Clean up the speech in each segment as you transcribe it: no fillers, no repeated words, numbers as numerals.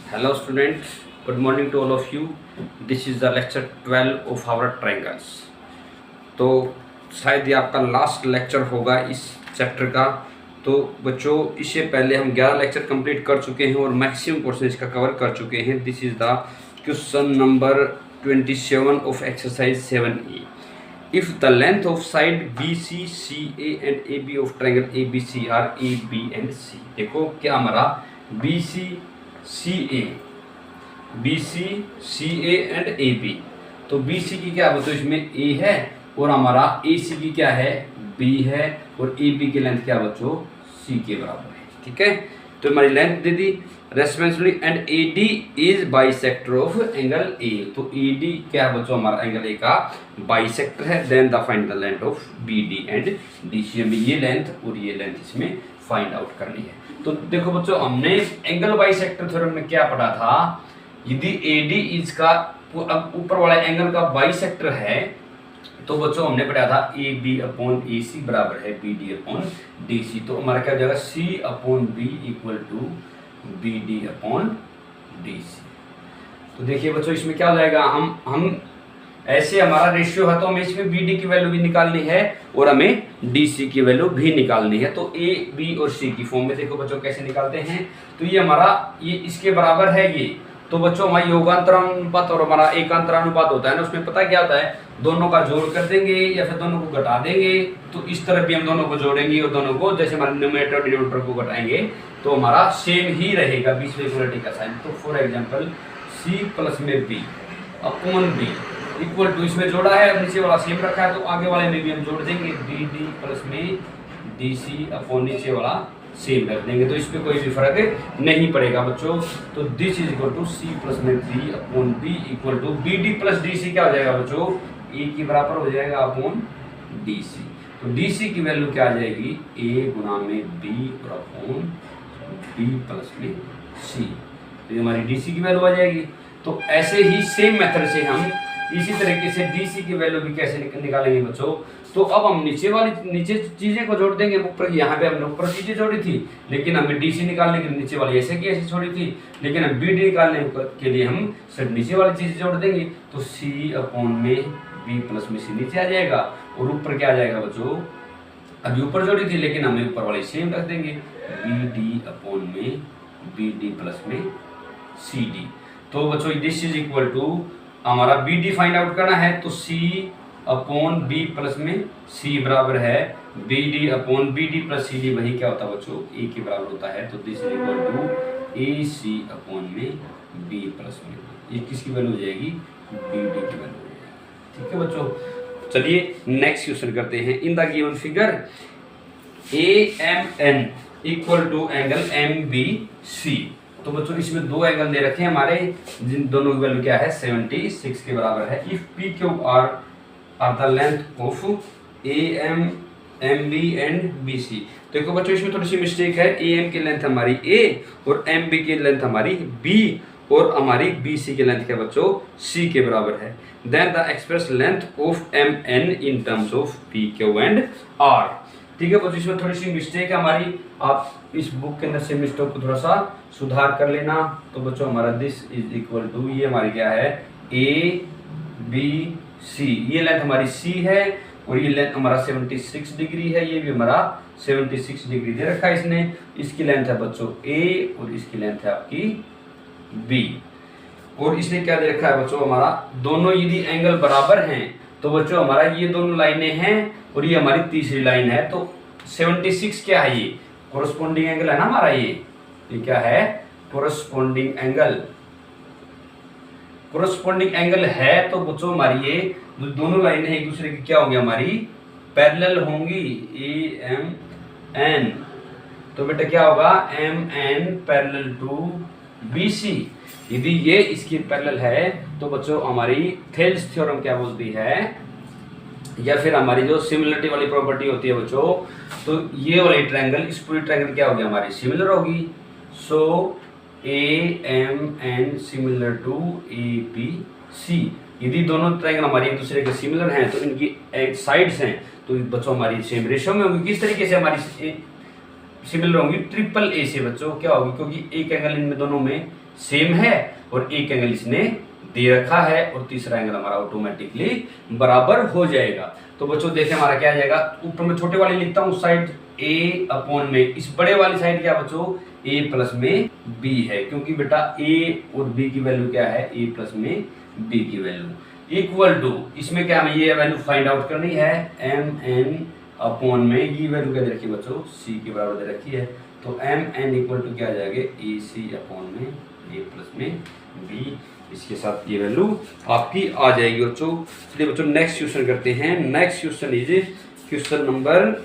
Hello students, good morning to all of you. This is the lecture 12 of our triangles. तो शायद ये आपका last lecture होगा इस चैप्टर का। तो बच्चों, इससे पहले हम 11 लेक्चर कंप्लीट कर चुके हैं और मैक्सिमम पोर्शन इसका कवर कर चुके हैं। This is the question number 27 of exercise 7E. If the length of side BC, CA and AB of triangle ABC are A, B and C. देखो क्या हमारा BC, CA एंड AB। तो BC की क्या है तो इसमें A है और हमारा AC की क्या है B है और AB की लेंथ क्या बच्चों C के बराबर है। ठीक है, तो हमारी लेंथ दे दी respectively and AD is bisector of angle A। तो AD क्या है बच्चों हमारा एंगल A का बाइसेक्टर है। Then the find the length of BD and DC। हमें ये लेंथ और ये लेंथ इसमें फाइंड आउट करनी है। तो देखो बच्चों, हमने एंगल बाइसेक्टर थ्योरम में क्या पढ़ा था, यदि AD इसका ऊपर वाला एंगल का बाइसेक्टर है तो बच्चों हमने पढ़ा था AB अपॉन AC बराबर है BD अपॉन DC। तो हमारा क्या हो जाएगा C upon B equal to BD upon DC। तो देखिए बच्चों, इसमें क्या हो जाएगा, हम ऐसे हमारा रेशियो है तो हमें इसमें BD की वैल्यू भी निकालनी है और हमें DC की वैल्यू भी निकालनी है। तो A, B और C की फॉर्म में देखो बच्चों कैसे निकालते हैं। तो ये हमारा ये इसके बराबर है ये। तो बच्चों हमारा योगांतरानुपात और हमारा एकांतरानुपात होता है ना, उसमें पता क्या होता है, दोनों का जोड़ कर देंगे या फिर दोनों को घटा देंगे। तो इस तरह भी हम दोनों को जोड़ेंगे और दोनों को जैसे हमारे न्यूमरेटर और डिनोमिनेटर को घटाएंगे तो हमारा सेम ही रहेगा बीच में इक्वलिटी का साइन। तो फॉर एग्जांपल C प्लस में B upon B equal to, इसमें जोड़ा है नीचे वाला सेम रखा है तो आगे वाले में भी हम जोड़ देंगे BD प्लस में DC अपॉन नीचे वाला सेम रख देंगे। तो इस पर कोई भी फर्क नहीं पड़ेगा बच्चों। तो this is equal to C plus में B upon B equal to BD plus DC क्या हो जाएगा बच्चों, A के बराबर हो जाएगा अपॉन DC। तो DC की वैल्यू क्या आ जाएगी, A गुना में B और अपॉन B प्लस में C। तो ये हमारी DC की वैल्यू आ जाएगी। तो ऐसे ही सेम मेथड से हम इसी तरीके से DC की वैल्यू भी कैसे निकालेंगे बच्चों। तो अब हम नीचे चीजें को जोड़ देंगे। ऊपर यहाँ पे हमने ऊपर चीजें जोड़ी थी लेकिन हमें DC निकालने के लिए नीचे वाली ऐसे की ऐसे छोड़ी थी, लेकिन हम BD निकालने के लिए हम सिर्फ नीचे वाली चीजें जोड़ देंगे। तो C अपॉन में B प्लस में C नीचे आ जाएगा और ऊपर क्या आ जाएगा बच्चों, अभी ऊपर जोड़ी थी लेकिन हमें ऊपर वाली सेम रख देंगे BD अपॉन में BD प्लस में CD। तो बच्चों दिस इज इक्वल टू हमारा BD फाइंड आउट करना है तो C अपॉन B प्लस में C बराबर है BD upon BD plus CD। वही क्या होता है बच्चों, A के बराबर होता है। तो this is equal to AC upon में B प्लस में, ये किसकी वैल्यू हो जाएगी, BD की वैल्यू हो जाएगी। ठीक है बच्चों, चलिए नेक्स्ट क्वेश्चन करते हैं। In the given figure AMN equal to angle MBC। तो बच्चों इसमें दो एंगल दे रखे हैं हमारे, जिन दोनों की वैल्यू क्या है 76 के बराबर है। If PQ are the length of AM, MB and BC। देखो बच्चों इसमें थोड़ी सी मिस्टेक है, AM की लेंथ हमारी A और MB की लेंथ हमारी B और हमारी BC की लेंथ क्या बच्चों C के बराबर है। Then the express length of MN in terms of PQ and R। ठीक है बच्चों, इसमें थोड़ी सी मिस्टेक है हमारी, आप इस बुक के अंदर से मिस्टेक को थोड़ा सा सुधार कर लेना। तो बच्चों हमारा दिस इज इक्वल टू, ये हमारी क्या है ABC, ये लेंथ हमारी C है और ये लेंथ हमारा 76 डिग्री है, ये भी हमारा 76 डिग्री दे रखा है इसने। इसकी लेंथ है बच्चों A और इसकी लेंथ है आपकी B। और इसने क्या दे रखा है बच्चों, हमारा दोनों यदि एंगल बराबर हैं तो बच्चों हमारा ये दोनों लाइनें हैं और ये हमारी तीसरी लाइन है। तो 76 क्या है, ये कोरस्पोंडिंग एंगल है ना हमारा, ये क्या है कोरस्पोंडिंग एंगल। कोरस्पोंडिंग एंगल है तो बच्चों हमारी ये दोनों लाइनें एक दूसरे की क्या होंगी, हमारी पैरेलल होंगी AMN। तो बेटा क्या होगा MN पैरेलल टू BC। यदि ये इसकी पैरेलल है तो बच्चों हमारी थेल्स थ्योरम क्या बोलती है, या फिर हमारी जो सिमिलरिटी वाली प्रॉपर्टी होती है बच्चों, तो ये वाली ट्रायंगल इस पूरी ट्रायंगल क्या होगी हमारी सिमिलर होगी। सो AMN सिमिलर टू ABC। यदि दोनों ट्रायंगल हमारी एक दूसरे के सिमिलर हैं तो इनकी साइड्स हैं तो बच्चों हमारी सेम रेशियो में होगी। किस तरीके से हमारी सिमिलर होंगी, ट्रिपल A से बच्चों क्या होगी, क्योंकि एक एंगल इनमें दोनों में सेम है और एक एंगल इसने दे रखा है और तीसरा एंगल हमारा ऑटोमेटिकली बराबर हो जाएगा। तो बच्चों देखिए हमारा क्या आ जाएगा, ऊपर में छोटे वाली लिखता हूँ साइड a अपॉन में, इस बड़े वाली साइड क्या बच्चों a प्लस में b है, क्योंकि बेटा a और b की वैल्यू क्या है, a प्लस में b की वैल्यू इक्वल टू, इसमें क्या हमें ये वैल्यू फाइंड आउट करनी है, एम एन अपॉन में ये वैल्यू क्या दे रखी है बच्चों, c के बराबर दे रखी है, तो एम एन इक्वल टू क्या आ जाएगा, ए सी अपॉन में a प्लस में b, इसके साथ ये वैल्यू आपकी आ जाएगी बच्चों। चलिए बच्चों नेक्स्ट क्वेश्चन करते हैं। Next question is question number,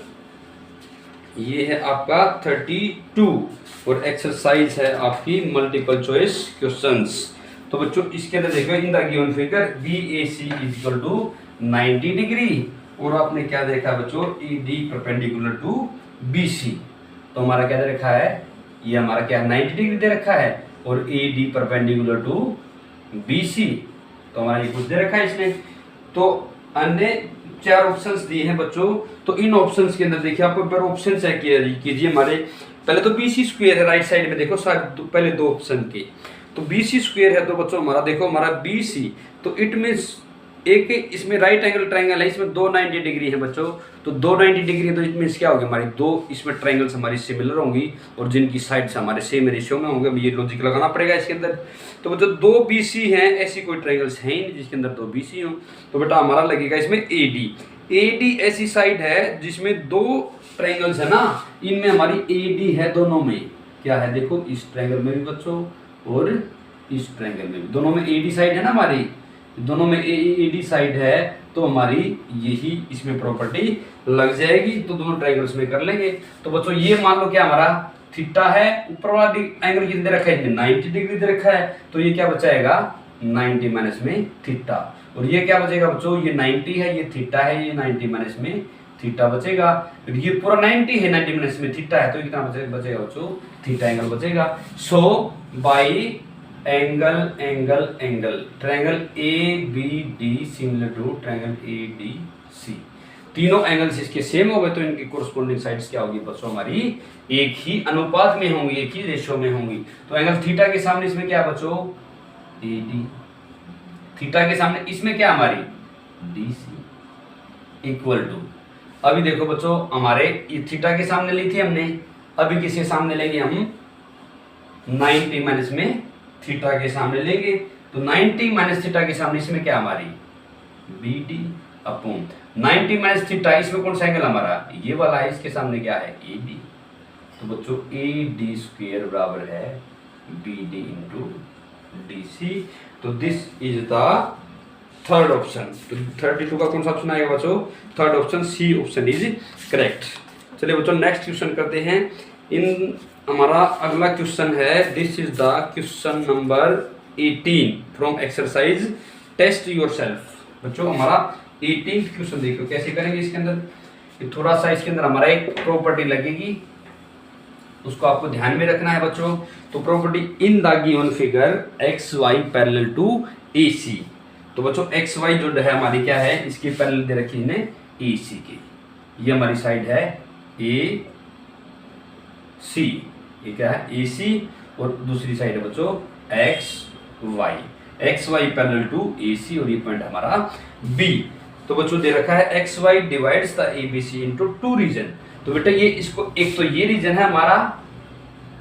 ये है आपका 32 और एक्सरसाइज है आपकी मल्टीपल चॉइस क्वेश्चंस। तो बच्चों इसके अंदर देखो, in the given figure BAC is equal to 90 degree, और आपने क्या देखा बच्चों, ED परपेंडिकुलर टू BC। तो हमारा क्या दे रखा है, ये हमारा क्या 90 डिग्री दे रखा है, और AD परपेंडिकुलर टू BC, तो हमारा ये कुछ दे रखा है इसने। तो अन्य 4 ऑप्शंस दिए हैं बच्चों, तो इन ऑप्शंस के अंदर देखिए आपको पर ऑप्शन चेक कीजिए। हमारे पहले तो BC स्क्वायर है, राइट साइड में देखो पहले 2 ऑप्शन के, तो BC स्क्वायर है, तो बच्चों हमारा देखो हमारा BC, तो इट मीन्स एक इसमें राइट एंगल ट्रायंगल है, इसमें 2 90 डिग्री है बच्चों, तो 2 90 डिग्री है, तो इट मीन्स क्या होगी हमारी 2 इसमें ट्रायंगल्स हमारी सिमिलर होंगी और जिनकी साइड्स हमारे सेम रेशियो में होंगे। ये लॉजिक लगाना पड़ेगा इसके अंदर। तो बच्चों 2 BC हैं, ऐसी कोई ट्रायंगल्स है ही नहीं जिसके अंदर 2 BC हो, तो बेटा हमारा लगेगा इसमें AD ऐसी साइड है जिसमें 2 ट्रायंगल्स है ना, इनमें हमारी AD है, दोनों में क्या है देखो, इस ट्रायंगल में भी बच्चों और इस ट्रायंगल में भी, दोनों में AD साइड है ना हमारी, दोनों में AD साइड है, तो हमारी यही इसमें प्रॉपर्टी लग जाएगी, तो दोनों ट्रायंगल्स में कर लेंगे। तो बच्चों ये मान लो क्या हमारा थीटा है, ऊपर वाला एंगल कितने रखा है, 90 डिग्री दे रखा है, तो ये क्या बचाएगा 90 माइनस में थीटा, और ये क्या बचेगा बच्चों, ये 90 है, ये थीटा है, ये 90 माइनस में थीटा बचेगा, ये पूरा 90 है, 90 माइनस में थीटा है, तो ये कितना बचेगा बच्चों, थीटा एंगल बचेगा। So by angle triangle ABD similar to triangle ADC, तीनों एंगल्स इसके सेम हो गए, तो इनकी कोरस्पोंडिंग साइड्स क्या होगी बच्चों, हमारी एक ही अनुपात में होंगी, एक ही रेशियो में होंगी। तो एंगल थीटा के सामने इसमें क्या बच्चों, AD, थीटा के सामने इसमें क्या हमारी DC इक्वल टू, अभी देखो बच्चों हमारे थीटा के सामने ली थी हमने, अभी किसके सामने लेंगे हम, 90 माइनस में थीटा के सामने लेंगे, तो 90 माइनस थीटा के सामने इसमें क्या हमारी BD अपॉन 90 माइनस थीटा, इसमें कौन सा एंगल हमारा ये वाला है, इसके सामने क्या है AD, तो बच्चों AD स्क्वायर बराबर है BD इंटू DC। तो this is the third option. तो 32 का कौन सा ऑप्शन आएगा बच्चों, third option, C option is correct. चलिए बच्चों नेक्स्ट क्वेश्चन करते हैं। इन हमारा अगला क्वेश्चन है, this is the question number 18 from exercise test yourself. बच्चों हमारा 18th क्वेश्चन देखो कैसे करेंगे। इसके अंदर थोड़ा सा इसके अंदर हमारा एक प्रॉपर्टी लगेगी, उसको आपको ध्यान में रखना है बच्चों। तो property in the given figure XY parallel to AC। तो बच्चों XY जो है हमारी क्या है, इसकी पैरेलल दे रखी है AC की, ये हमारी साइड है AC, ये क्या है AC, और दूसरी साइड है बच्चों XY पैरेलल टू AC, और ये पॉइंट हमारा B। तो बच्चों दे रखा है XY divides the ABC into 2 region. तो बेटा ये इसको, एक तो ये रीजन है हमारा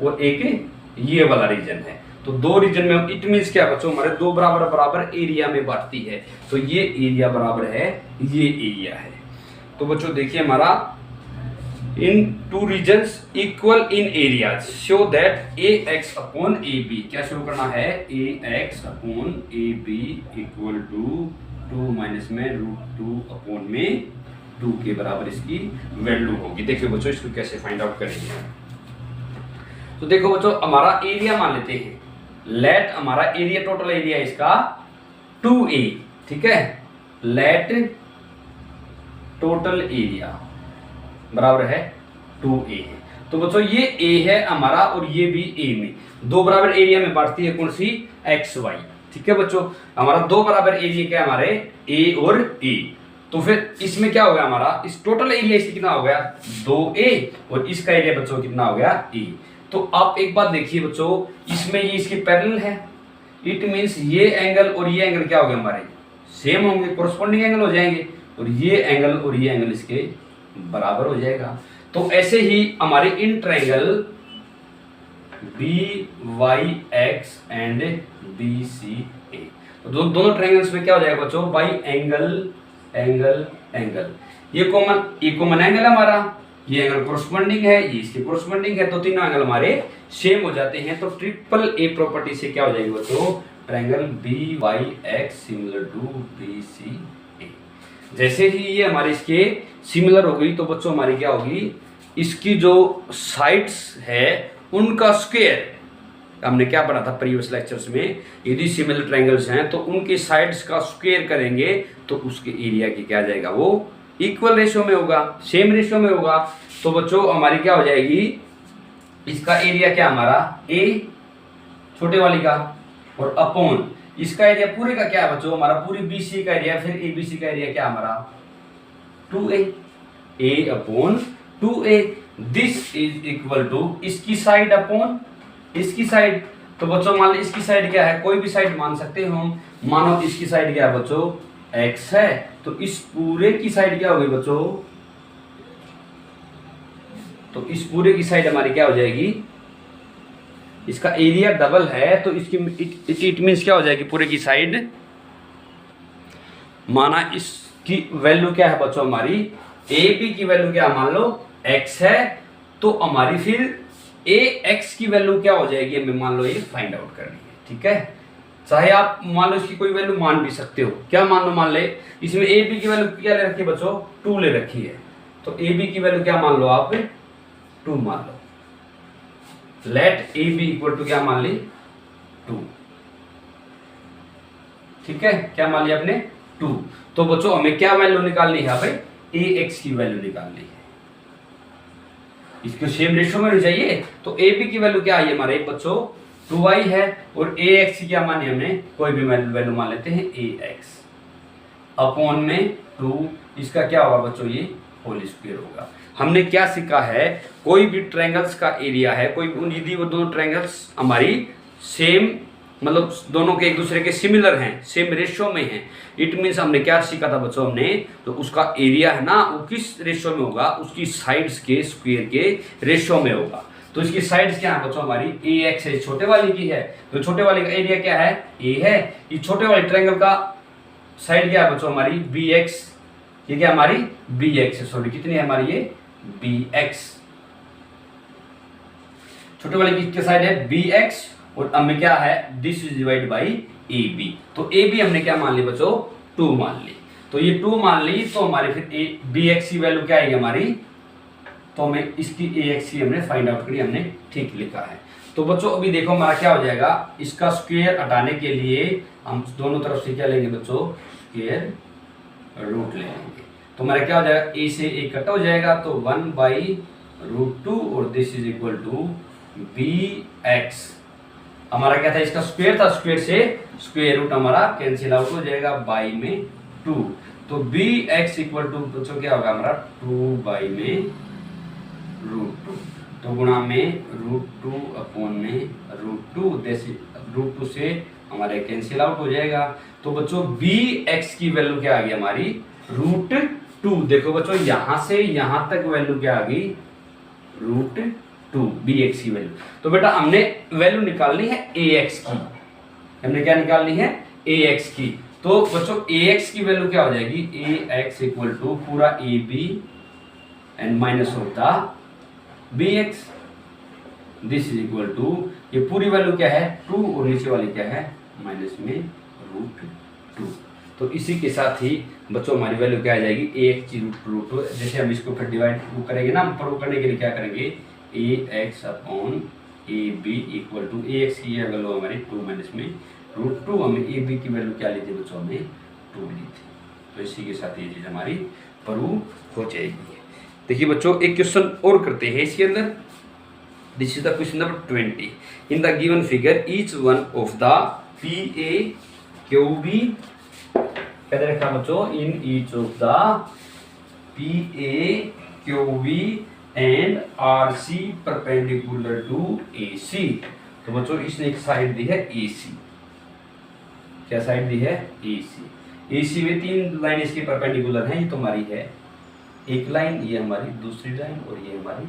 और एक ये वाला रीजन है, तो 2 रीजन में, इट मींस क्या बच्चों हमारे 2 बराबर एरिया में बांटती है, तो ये एरिया बराबर है ये एरिया है। तो बच्चों देखिए हमारा in 2 regions equal in areas, show that AX upon AB, क्या शो करना है, AX upon AB equal to 2 minus में √2 अपॉन में 2 के बराबर इसकी वैल्यू होगी। देखिए बच्चों इसको कैसे फाइंड आउट करेंगे। तो देखो बच्चों हमारा एरिया मान लेते हैं, लेट हमारा एरिया, टोटल एरिया इसका 2A, ठीक है, लेट टोटल एरिया बराबर है 2A है। तो बच्चों ये A है हमारा और ये भी A में, 2 बराबर एरिया में बांटती है कौन सी, XY, ठीक है बच्चों। हमारा 2 बराबर एरिया क्या है हमारे A और A, तो फिर इसमें क्या हो गया हमारा, इस टोटल एरिया इसकी कितना हो गया 2A, और इसका एरिया बच्चों कितना हो गया A। तो आप एक बात देखिए बच्चों, इसमें ये इसके पैरेलल है, इट मीन्स ये एंगल और ये एंगल क्या हो गए हमारे सेम होंगे, कोरस्पॉन्डिंग एंगल हो जाएंगे, और ये एंगल और ये एंगल इसके बराबर हो जाएगा। तो ऐसे ही हमारे in triangle BYX and BCA, तो दोनों ट्रायंगल्स में क्या हो जाएगा बच्चों, बाई एंगल एंगल एंगल, ये कॉमन एंगल है हमारा, ये एंगल कोरस्पॉन्डिंग है, ये इसके कोरस्पॉन्डिंग है, तो तीनों एंगल हमारे सेम हो जाते हैं। तो ट्रिपल ए प्रॉपर्टी से क्या हो जाएगी बच्चों, triangle BYX similar to BCA। जैसे ही ये हमारे इसके सिमिलर हो गई तो बच्चों हमारी क्या होगी, इसकी जो साइड्स है उनका स्क्वायर, हमने क्या पढ़ा था प्रीवियस लेक्चर्स में, यदि सिमिलर ट्रायंगल्स हैं तो उनकी साइड्स का स्क्वायर करेंगे तो उसके एरिया की क्या आ जाएगा, वो इक्वल रेशियो में होगा, सेम रेशियो में होगा। तो बच्चों हमारी क्या हो जाएगी, इसका एरिया क्या हमारा A छोटे वाली का, और अपॉन इसका एरिया पूरे का क्या है बच्चों, हमारा पूरी BC का एरिया, फिर ABC का एरिया क्या हमारा 2A, A upon 2A, this is equal to इसकी साइड अपॉन इसकी साइड। तो बच्चों मान लो इसकी साइड क्या है, कोई भी साइड मान सकते हो हम, मानो इसकी साइड क्या है बच्चों x है, तो इस पूरे की साइड क्या होगी बच्चों, तो इस पूरे की साइड हमारी क्या हो जाएगी, इसका एरिया डबल है तो इसकी इट मींस क्या हो जाएगी, पूरे की साइड, माना इसकी वैल्यू क्या है बच्चों हमारी, AB की वैल्यू क्या मान लो x है, तो हमारी फिर AX की वैल्यू क्या हो जाएगी, हमें मान लो ये फाइंड आउट करनी है, ठीक है। चाहे आप मान लो इसकी कोई वैल्यू मान भी सकते हो, क्या मान लो, मान ले इसमें AB की वैल्यू क्या ले रखी है बच्चों, 2 ले रखी है, तो AB की वैल्यू क्या मान लो आप 2 मान लो, लेट AB इक्वल टू क्या मान ली 2, ठीक है, क्या मान लिया आपने 2। तो बच्चों हमें क्या वैल्यू निकालनी है भाई, AX की वैल्यू निकालनी है, इसको सेम रेशियो में होनी चाहिए। तो AB की वैल्यू क्या आई हमारे बच्चों 2y है, और AX की क्या मानी हमने, कोई भी वैल्यू मान लेते हैं AX अपॉन में 2, इसका क्या होगा बच्चों, ये होल स्क्वायर होगा। हमने क्या सीखा है, कोई भी ट्रायंगल्स का एरिया है, कोई यदि वो दोनों ट्रायंगल्स हमारी सेम मतलब दोनों के एक दूसरे के सिमिलर हैं, सेम रेशियो में हैं, इट मीन्स हमने क्या सीखा था बच्चों, हमने तो उसका एरिया है ना वो किस रेशियो में होगा, उसकी साइड्स के स्क्वायर के रेशियो में होगा। तो इसकी साइड्स क्या है बच्चों हमारी, AX है, छोटे वाली की है, तो छोटे वाली का एरिया क्या है A है, ये छोटे वाले ट्रायंगल का साइड क्या है बच्चों हमारी BX, ये क्या हमारी BX है, सॉरी कितनी है हमारी ये BX, छोटे वाले की साइड है BX, और अब में क्या है this is divide by AB, तो AB हमने क्या मान ली बच्चों 2 मान ली, तो ये 2 मान ली, तो हमारे फिर BX की वैल्यू क्या आएगी हमारी, तो हमें इसकी AX की हमने फाइंड आउट करी, हमने ठीक लिखा है। तो बच्चों अभी देखो हमारा क्या हो जाएगा, इसका स्क्वायर हटाने के लिए हम दोनों तरफ से क्या लेंगे बच्चों, स्क्वायर रूट ले लेंगे, तो हमारा क्या हो जाएगा, A से A कट हो जाएगा, तो 1/√2, और this is equal to BX, हमारा क्या था इसका स्क्वायर था, स्क्वायर से स्क्वायर रूट हमारा कैंसिल आउट हो जाएगा बाई में 2, तो BX इक्वल टू बच्चों क्या होगा हमारा 2 बाई में √2, तो गुणा में √2 अपॉन में √2, √2 से हमारे कैंसिल आउट हो जाएगा। तो बच्चों BX की वैल्यू क्या आ गई हमारी √2, देखो बच्चों यहां से यहां तक वैल्यू क्या आ गई √2 BX की वैल्यू। तो बेटा हमने वैल्यू निकालनी है AX की, हमने क्या निकालनी है AX की, तो बच्चों AX की वैल्यू क्या हो जाएगी, AX इक्वल टू पूरा AB एंड माइनस होता BX, this is equal to ये पूरी वैल्यू क्या है 2, और नीचे वाली क्या है माइनस में √2। तो इसी के साथ ही बच्चों हमारी वैल्यू क्या आ जाएगी AX की √2, जैसे हम इसको फिर डिवाइड करेंगे ना, प्रूव करने के लिए क्या करेंगे AX upon AB equal to AX की वैल्यू हमारी 2 माइनस में √2, हमें AB की वैल्यू क्या ली थी बच्चों, हमें 2 ली थी। तो इसी के साथ ये चीज़ हमारी प्रूव हो जाएगी। देखिए बच्चों एक क्वेश्चन और करते हैं इसके अंदर, this is the question number 20। In the given figure each one of the PAQB, कहते रखा बच्चों in each of the PAQB and R C perpendicular to A C. तो बच्चों इसने एक साइड दी है ए सी। क्या साइड दी है? ए सी। ए सी में 3 लाइन इसकी परपेंडिकुलर है। ये तो हमारी है एक लाइन, ये हमारी दूसरी लाइन और ये हमारी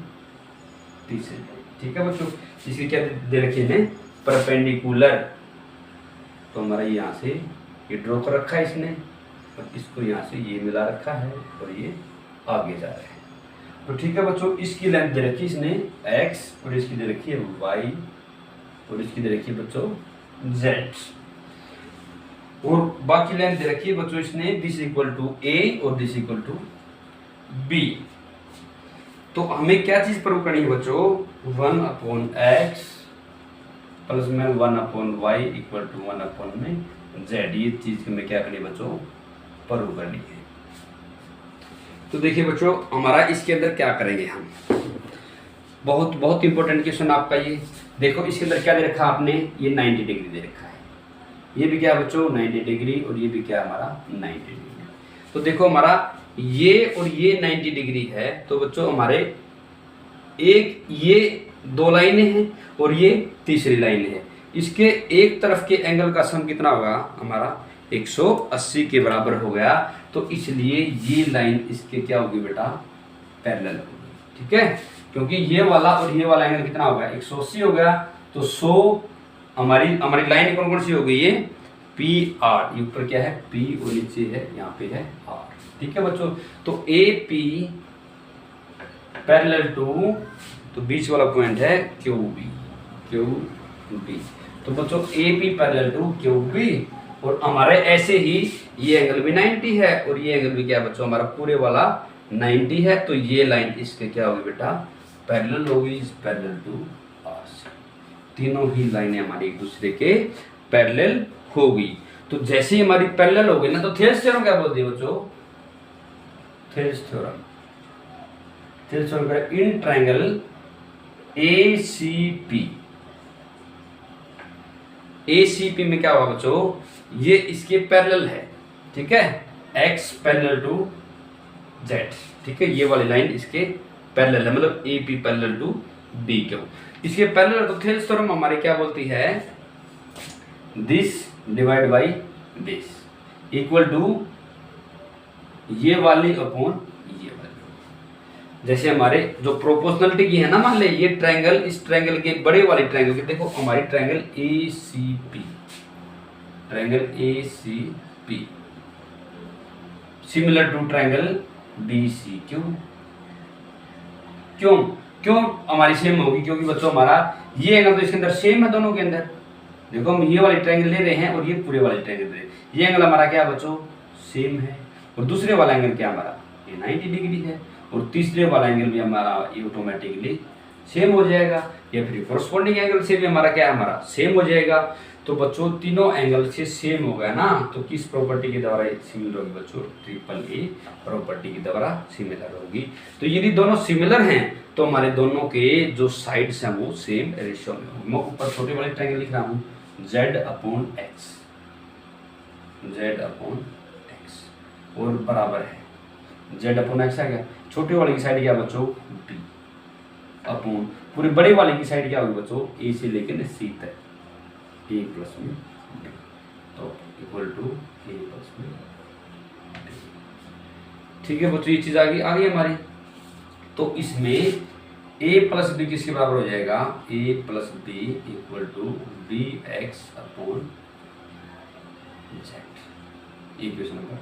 तीसरी लाइन। ठीक है बच्चों, इसकी क्या दे रखे हैं? परपेंडिकुलर। तो हमारा यहाँ से ये ड्रॉ कर रखा है इसने और इसको यहाँ से ये मिला रखा है और ये आगे जा रहे हैं। तो ठीक है बच्चों, इसकी लेंथ दे रखी इसने x और इसकी दे रखी है y और इसकी दे रखी है बच्चों z और बाकी लेंथ दे रखी है बच्चों इसने दिस इक्वल टू a और दिस इक्वल टू b। तो हमें क्या चीज प्रूव करनी है बच्चों? 1/x प्लस में 1/y इक्वल टू 1/z। ये चीज हमें क्या करनी है बच्चों? प्रूव करनी है। तो देखिए बच्चों, हमारा इसके अंदर क्या करेंगे हम, बहुत बहुत इंपॉर्टेंट क्वेश्चन आपका ये। देखो इसके अंदर क्या दे रखा आपने? ये 90 डिग्री दे रखा है। ये भी क्या बच्चों? 90 डिग्री और ये भी क्या हमारा 90 डिग्री। तो देखो हमारा ये और ये 90 डिग्री है। तो बच्चों हमारे एक ये 2 लाइनें हैं और ये तीसरी लाइन है। इसके एक तरफ के एंगल का सम कितना होगा? हमारा 180 के बराबर हो गया। तो इसलिए ये लाइन इसके क्या होगी बेटा? पैरेलल होगी। ठीक है, क्योंकि ये वाला और ये वाला एंगल कितना होगा? 180 हो गया। तो 100 हमारी लाइन कौन कौन सी हो गई? ये पी आर। ये ऊपर क्या है? पी और नीचे है यहाँ पे है आर। ठीक है बच्चों, तो ए पी पैरेलल टू, तो बीच वाला पॉइंट है क्यू बी। क्यू बी, तो बच्चों A P parallel to Q B. और हमारे ऐसे ही ये एंगल भी 90 है और ये एंगल भी क्या है बच्चों? हमारा पूरे वाला 90 है। तो ये लाइन इसके क्या होगी बेटा? पैरेलल होगी, पैरेलल टू आर सी। तीनों ही लाइनें हमारी एक दूसरे के पैरेलल होगी। तो जैसे ही हमारी पैरेलल हो गई ना, तो थेल्स थ्योरम क्या बोलती है बच्चों? Thales theorem. थेल्स थ्योरम का इन ट्रायंगल ACP। ACP में क्या होगा बच्चों? ये इसके पैरेलल है। ठीक है, x पैरेलल टू z। ठीक है, ये वाली लाइन इसके पैरेलल है, मतलब AP पैरेलल टू BQ। इसके पैरेलल। तो थेल्स थ्योरम हमारी क्या बोलती है? This divide by this equal to ये वाली अपॉन ये वाली। जैसे हमारे जो प्रोपोर्शनलिटी की है ना, मान ले ये ट्रायंगल, इस ट्रायंगल के बड़े वाले ट्रायंगल के, देखो हमारी triangle ACP, triangle ACP similar to triangle BCQ। क्यों हमारी सेम होगी? क्योंकि बच्चों हमारा ये एंगल तो इसके अंदर सेम है दोनों के अंदर। देखो हम ये वाली ट्रायंगल ले रहे हैं और ये पूरे वाले ट्रायंगल ले रहे हैं। ये एंगल हमारा क्या बच्चों? सेम है। और दूसरे वाला एंगल क्या हमारा? ये 90 डिग्री है। और तीसरे वाला एंगल भी हमारा ये ऑटोमेटिकली सेम हो जाएगा, या फिर कोरस्पॉन्डिंग एंगल से भी हमारा क्या है? हमारा सेम हो जाएगा। तो बच्चों तीनों एंगल से सेम हो गया ना, तो किस प्रॉपर्टी के द्वारा सिमिलर होगी बच्चों? AAA प्रॉपर्टी के द्वारा सिमिलर होगी। तो यदि दोनों सिमिलर हैं तो हमारे दोनों के जो साइड्स हैं वो सेम रेशियो में होंगे। मैं ऊपर छोटे वाले ट्रायंगल लिख रहा हूँ Z/X, Z/X और बराबर है Z/X आ गया। छोटे वाले की साइड क्या बच्चों? B अपॉन पूरे बड़े वाले की साइड क्या होगी बच्चों? A से लेकर C तक A प्लस में B, तो इक्वल टू A प्लस में B। ठीक है बच्चों, ये चीज आ गई हमारी। तो इसमें A प्लस B किसके बराबर हो जाएगा? A plus B equal to BX upon Z। Equation number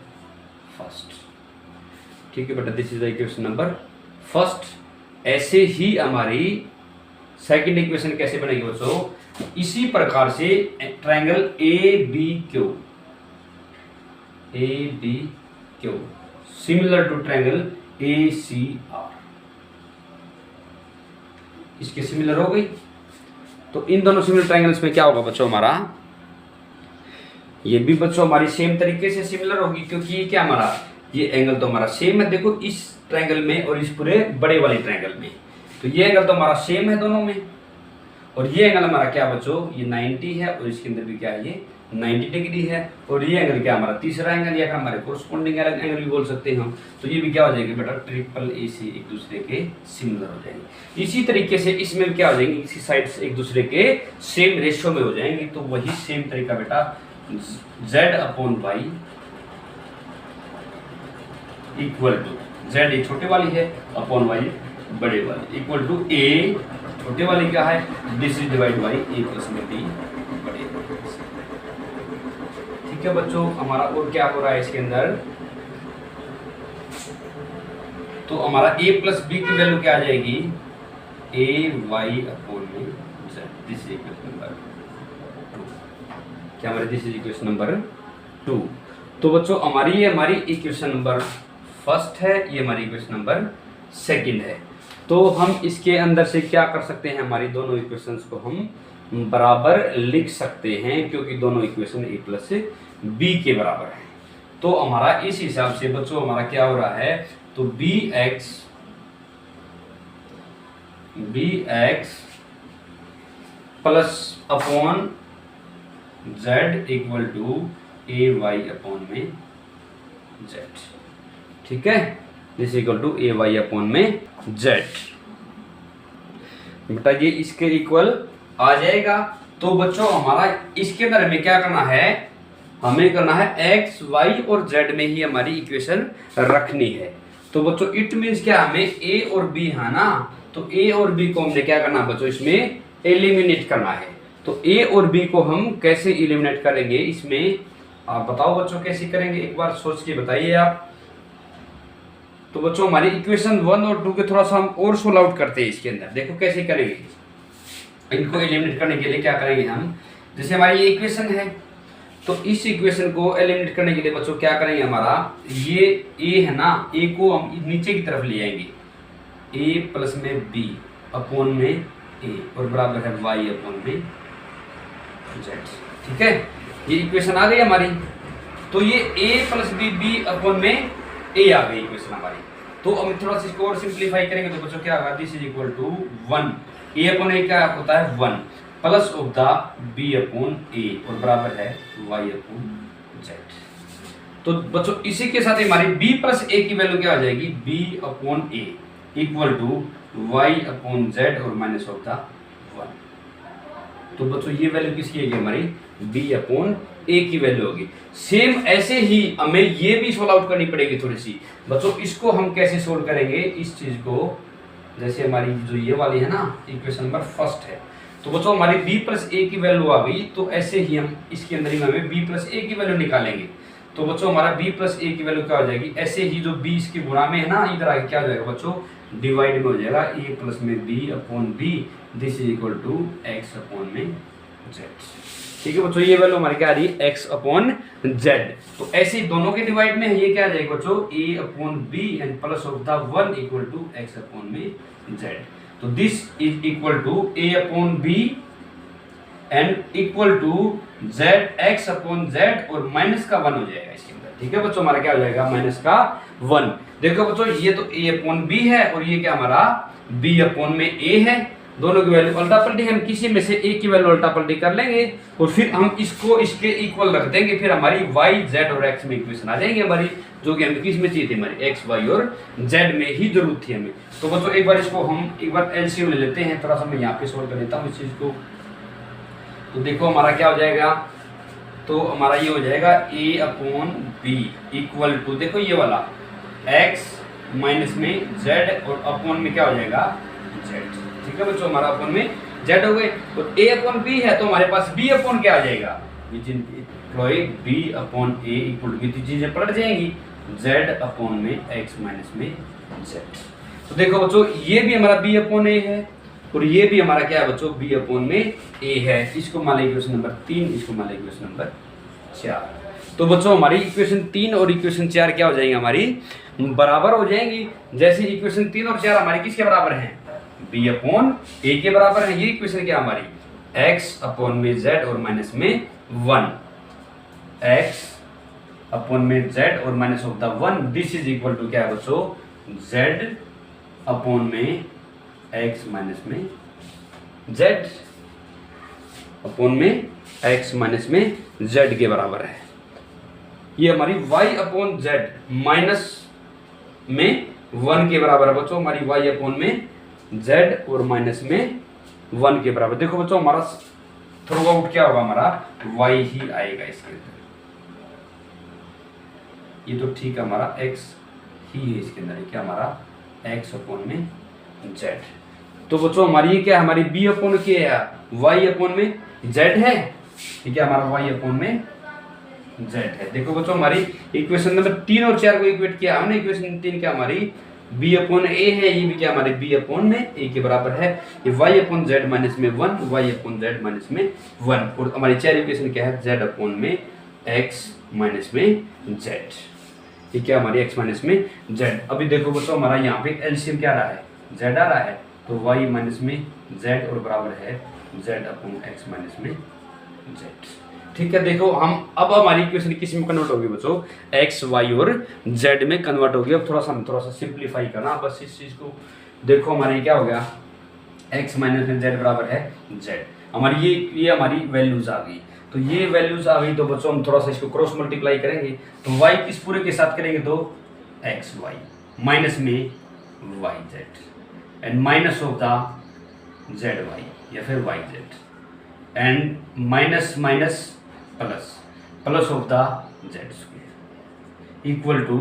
first. ठीक है बेटा, this is the equation number first. ऐसे ही हमारी सेकंड इक्वेशन कैसे बनेगी बच्चों? इसी प्रकार से triangle ABQ similar to triangle ACR, इसके सिमिलर हो गई। तो इन दोनों सिमिलर ट्रायंगल्स में क्या होगा बच्चों? हमारा ये भी बच्चों हमारी सेम तरीके से सिमिलर होगी, क्योंकि ये क्या हमारा ये एंगल तो हमारा सेम है। देखो इस ट्रायंगल में और इस पूरे बड़े वाले ट्रायंगल में, तो ये एंगल तो हमारा सेम है दोनों में। और ये एंगल हमारा क्या बच्चों? ये 90 है और इसके अंदर भी क्या है? ये 90 डिग्री है, और ये एंगल क्या हमारा तीसरा एंगल या हमारे कोरस्पॉन्डिंग एंगल भी बोल सकते हैं हम। तो ये भी क्या हो जाएगी बेटा, ट्रिपल ए से एक दूसरे के सिमिलर हो जाएंगे। इसी तरीके से इसमें क्या हो जाएंगे, इसी साइड से एक दूसरे के सेम रेशियो में हो जाएंगे। तो वही सेम तरीका बेटा z upon Y equal to z एक छोटे वाली है अपॉन वाई बड़े वाली इक्वल टू a छोटे वाली क्या है, this is divide by a plus में b बड़े वाली। ठीक है बच्चों, हमारा और क्या हो रहा है इसके अंदर, तो हमारा a प्लस b की वैल्यू क्या आ जाएगी, a y अपॉन में z, this is equation number 2। क्या हमारे दिस इज इक्वेशन नंबर 2। तो बच्चों हमारी ये हमारी इक्वेशन नंबर फर्स्ट है, ये हमारी इक्वेशन नंबर सेकंड है। तो हम इसके अंदर से क्या कर सकते हैं, हमारी दोनों इक्वेशंस को हम बराबर लिख सकते हैं, क्योंकि दोनों इक्वेशन a प्लस b के बराबर है। तो हमारा इस हिसाब से बच्चों हमारा क्या हो रहा है, तो bx plus upon z equal to ay upon में z। ठीक है, दिस इक्वल टू ay अपॉन में z। बेटा ये इसके इक्वल आ जाएगा। तो बच्चों हमारा इसके अंदर हमें क्या करना है, हमें करना है x y और z में ही हमारी इक्वेशन रखनी है। तो बच्चों इट मीन्स क्या, हमें a और b है ना, तो a और b को हमने क्या करना बच्चों, इसमें एलिमिनेट करना है। तो a और b को हम कैसे एलिमिनेट करेंगे, इसमें आप बताओ बच्चों कैसे करेंगे, एक बार सोच के बताइए आप। तो बच्चों हमारी इक्वेशन 1 और 2 के थोड़ा सा हम और सोल्व आउट करते हैं इसके अंदर। देखो कैसे करेंगे, इनको एलिमिनेट करने के लिए क्या करेंगे हम, जैसे हमारी ये इक्वेशन है, तो इस इक्वेशन को एलिमिनेट करने के लिए बच्चों क्या करेंगे, हमारा ये a है ना, a को हम नीचे की तरफ ले आएंगे, a प्लस में b अपॉन में a और बराबर है y अपॉन में z। ठीक है, ये इक्वेशन आ गई हमारी। तो ये a प्लस b अपॉन में a आ गई इक्वेशन हमारी। तो हम थोड़ा सा इसको और सिंप्लीफाई करेंगे तो बच्चों क्या होगा, this is equal to 1, a upon a क्या होता है 1 plus of the b upon a और बराबर है y अपॉन z। तो बच्चों इसी के साथ हमारी b प्लस a की वैल्यू क्या आ जाएगी, b upon a equal to y upon z और माइनस ऑफ द 1। तो बच्चों ये वैल्यू किसकी है, हमारी b अपॉन a की वैल्यू होगी। सेम ऐसे ही हमें ये भी सोल्व आउट करनी पड़ेगी थोड़ी सी। बच्चों इसको हम कैसे सोल्व करेंगे, इस चीज को, जैसे हमारी जो ये वाली है ना इक्वेशन नंबर फर्स्ट है, तो बच्चों हमारी b प्लस a की वैल्यू आ गई, तो ऐसे ही हम इसके अंदर ही हमें b प्लस a की वैल्यू निकालेंगे। तो बच्चों हमारा b प्लस a की वैल्यू क्या हो जाएगी, ऐसे ही जो b इसके गुणा में है ना, इधर आगे क्या हो जाएगा बच्चों, डिवाइड में हो जाएगा, a प्लस में b upon b, this is equal to x upon में z। ठीक है बच्चों, ये वैल्यू हमारी क्या आ रही है, x अपॉन z। तो ऐसे ही दोनों के डिवाइड में ये क्या आ जाएगा बच्चों, a upon b and plus of the 1 equal to x upon में z। तो this is equal to a upon b and equal to z x upon z और माइनस का 1 हो जाएगा इसके अंदर। ठीक है बच्चों, हमारा क्या हो जाएगा, माइनस का 1। देखो बच्चों ये तो a अपॉन b है और ये क्या हमारा b अपॉन में a है। दोनों की वैल्यू उल्टा पलटी, हम किसी में से एक की वैल्यू उल्टा पलटी कर लेंगे और फिर हम इसको इसके इक्वल रख देंगे, फिर हमारी y z और x में इक्वेशन आ जाएंगे हमारी, जो कि हमें किस में चाहिए थी, हमारी x y और z में ही जरूरत थी हमें। तो बच्चों एक बार इसको हम एक बार एलसीएम ले लेते हैं, थोड़ा सा मैं यहाँ पे सोल्व कर लेता हूँ इस चीज को। तो देखो हमारा क्या हो जाएगा, तो हमारा ये हो जाएगा a upon b equal to, देखो ये वाला x माइनस में z और अपॉन में क्या हो जाएगा z। ठीक है बच्चों, हमारा अपॉन में z हो गए। तो a अपॉन b है तो हमारे पास b अपॉन क्या आ जाएगा, b upon a equal to, ये चीजें पलट जाएंगी, z अपॉन में x माइनस में z। तो देखो बच्चों ये भी हमारा b अपॉन a है और ये भी हमारा क्या है बच्चों, b अपॉन में a है। इसको मान लीजिए इक्वेशन नंबर 3, इसको मान लीजिए इक्वेशन नंबर 4। तो बच्चों हमारी इक्वेशन 3 और इक्वेशन 4 क्या हो जाएंगी, हमारी बराबर हो जाएंगी। जैसे इक्वेशन 3 और 4 हमारी किसके बराबर हैं, b अपॉन a के बराबर है। ये इक्वेशन क्या हमारी, x अपॉन में z और माइनस में 1, x अपॉन में z और minus of the 1, this is equal to क्या है बच्चों, z अपॉन में x माइनस में z अपॉन में x माइनस में z के बराबर है। ये हमारी y अपॉन z माइनस में 1 के बराबर है बच्चों, हमारी y अपॉन में z और माइनस में 1 के बराबर। देखो बच्चों हमारा थ्रू आउट क्या होगा, हमारा y ही आएगा इसके अंदर। ये तो ठीक है, हमारा x ही है इसके अंदर, क्या हमारा x अपॉन में z। तो बच्चों हमारी ये क्या है, हमारी b अपॉन क्या है, y अपॉन में z है, ठीक है, हमारा y अपॉन में z है। देखो बच्चों हमारी इक्वेशन नंबर 3 और 4 को इक्वेट किया हमने। इक्वेशन 3 क्या हमारी b अपॉन a है, ये भी क्या हमारे b अपॉन में a के बराबर है। ये y अपॉन z माइनस में 1, y अपॉन z माइनस में 1, और हमारी 4 इक्वेशन क्या है, z अपॉन में x माइनस में z। ये क्या हमारी x माइनस में z। अभी देखो बच्चों हमारा यहाँ पे एलसीएम क्या आ रहा है, z आ रहा है, तो y माइनस में z और बराबर है z अपॉन x माइनस में z। ठीक है, देखो हम अब हमारी इक्वेशन किस में कन्वर्ट होगी बच्चों, x y और z में कन्वर्ट होगी। अब थोड़ा सा सिंप्लीफाई करना बस इस चीज को। देखो हमारे क्या हो गया, x माइनस में z बराबर है z। हमारी ये हमारी वैल्यूज आ गई, तो ये वैल्यूज आ गई। तो बच्चों हम थोड़ा सा इसको क्रॉस मल्टीप्लाई करेंगे, तो y किस पूरे के साथ करेंगे, तो एक्स वाई माइनस में y z and minus of the z y या फिर y z and minus minus plus plus of the z square equal to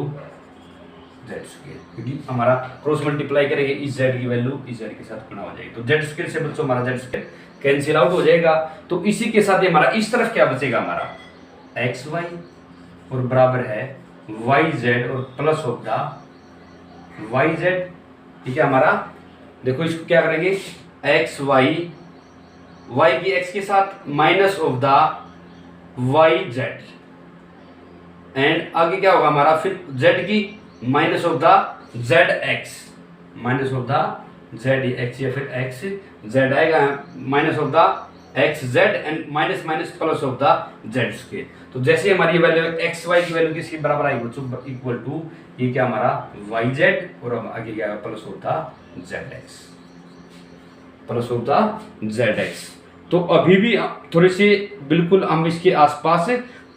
z square, क्योंकि हमारा क्रॉस मल्टीप्लाई करेंगे इस जेड की वैल्यू इस जेड के साथ गुणा हो जाएगी। तो जेड स्क्वायर से बच्चों हमारा जेड स्क्वायर कैंसिल आउट हो जाएगा। तो इसी के साथ हमारा इस तरफ क्या बचेगा, हमारा एक्स वाई और बराबर है वाई जेड और plus of the y z. ठीक है, हमारा देखो इसको क्या करेंगे, एक्स वाई वाई की एक्स के साथ minus of the y z and आगे क्या होगा हमारा, फिर जेड की minus of the z x minus of the z x या फिर एक्स जेड आएगा minus of the x z and minus minus plus of the z square. तो जैसे हमारी वैल्यू एक्स वाई की वैल्यू किसके बराबर आएगी बच्चों, इक्वल टू ये क्या हमारा वाई जेड और आगे क्या plus of the z x plus of the z x. तो अभी भी थोड़ी सी बिल्कुल हम इसके आसपास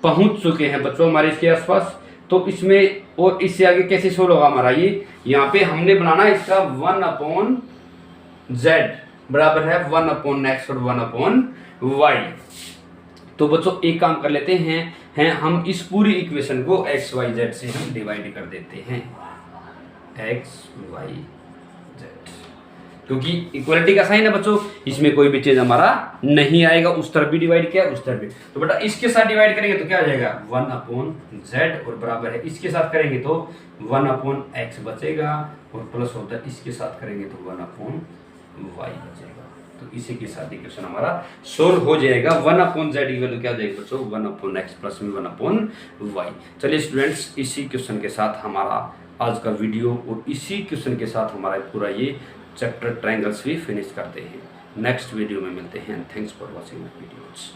पहुंच चुके हैं बच्चों, हमारे इसके आसपास। तो इसमें और इससे आगे कैसे सोल्व होगा हमारा, ये यहाँ पे हमने बनाना है इसका 1 अपॉन जेड बराबर है 1 अपॉन एक्स और 1 अपॉन वाई। तो बच्चों एक काम कर लेते हैं हम इस पूरी इक्वेशन को एक्स वाई जेड से हम डिवाइड कर देते हैं, एक्स वाई जेड, क्योंकि इक्वलिटी का साइन है बच्चों, इसमें कोई भी चीज हमारा नहीं आएगा। उस तरफ भी डिवाइड किया उस तरफ भी, तो बेटा इसके साथ डिवाइड करेंगे तो क्या आ जाएगा 1 अपॉन जेड और बराबर है इसके साथ करेंगे तो 1 अपॉन एक्स बचेगा और प्लस होता है इसके साथ करेंगे तो 1 अपॉन वाई बचेगा। तो इसी के साथ इक्वेशन हमारा सोल्व हो जाएगा। 1 अपॉन जेड की वैल्यू क्या आ जाएगी बच्चों, 1 अपॉन एक्स प्लस में 1 अपॉन वाई। चलिए स्टूडेंट्स, इसी क्वेश्चन के साथ हमारा आज का वीडियो और इसी क्वेश्चन के साथ हमारा पूरा ये चैप्टर ट्रायंगल्स भी फिनिश करते हैं। नेक्स्ट वीडियो में मिलते हैं। Thanks for watching my videos.